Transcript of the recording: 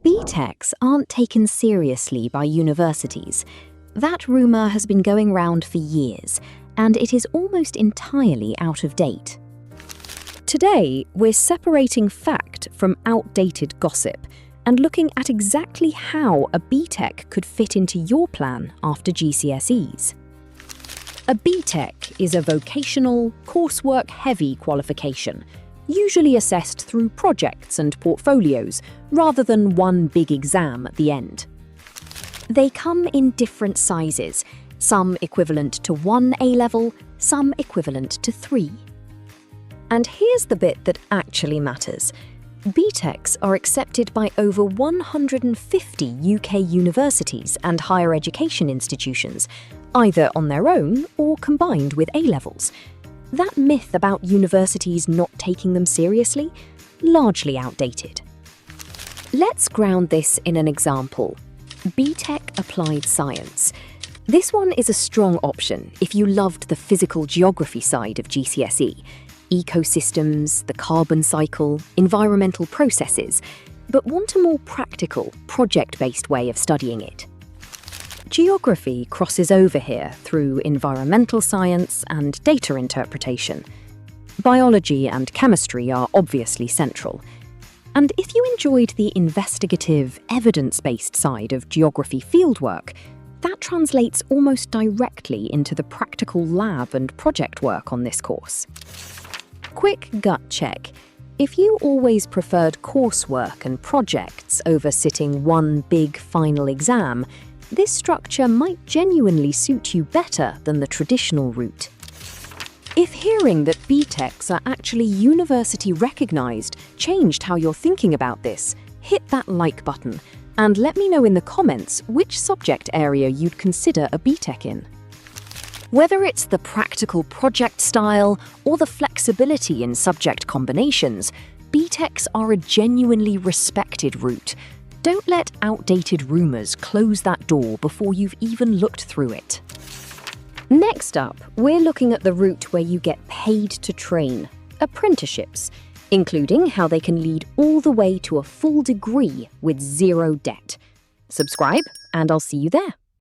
BTECs aren't taken seriously by universities. That rumour has been going round for years, and it is almost entirely out of date. Today, we're separating fact from outdated gossip and looking at exactly how a BTEC could fit into your plan after GCSEs. A BTEC is a vocational, coursework-heavy qualification, usually assessed through projects and portfolios, rather than one big exam at the end. They come in different sizes, some equivalent to 1 A-level, some equivalent to 3. And here's the bit that actually matters. BTECs are accepted by over 150 UK universities and higher education institutions, either on their own or combined with A-levels. That myth about universities not taking them seriously? Largely outdated. Let's ground this in an example. BTEC Applied Science. This one is a strong option if you loved the physical geography side of GCSE, ecosystems, the carbon cycle, environmental processes, but want a more practical, project-based way of studying it. Geography crosses over here through environmental science and data interpretation. Biology and chemistry are obviously central. And if you enjoyed the investigative, evidence-based side of geography fieldwork, that translates almost directly into the practical lab and project work on this course. Quick gut check. If you always preferred coursework and projects over sitting one big final exam, this structure might genuinely suit you better than the traditional route. If hearing that BTECs are actually university recognised changed how you're thinking about this, hit that like button and let me know in the comments which subject area you'd consider a BTEC in. Whether it's the practical project style or the flexibility in subject combinations, BTECs are a genuinely respected route. Don't let outdated rumours close that door before you've even looked through it. Next up, we're looking at the route where you get paid to train, apprenticeships, including how they can lead all the way to a full degree with zero debt. Subscribe, and I'll see you there.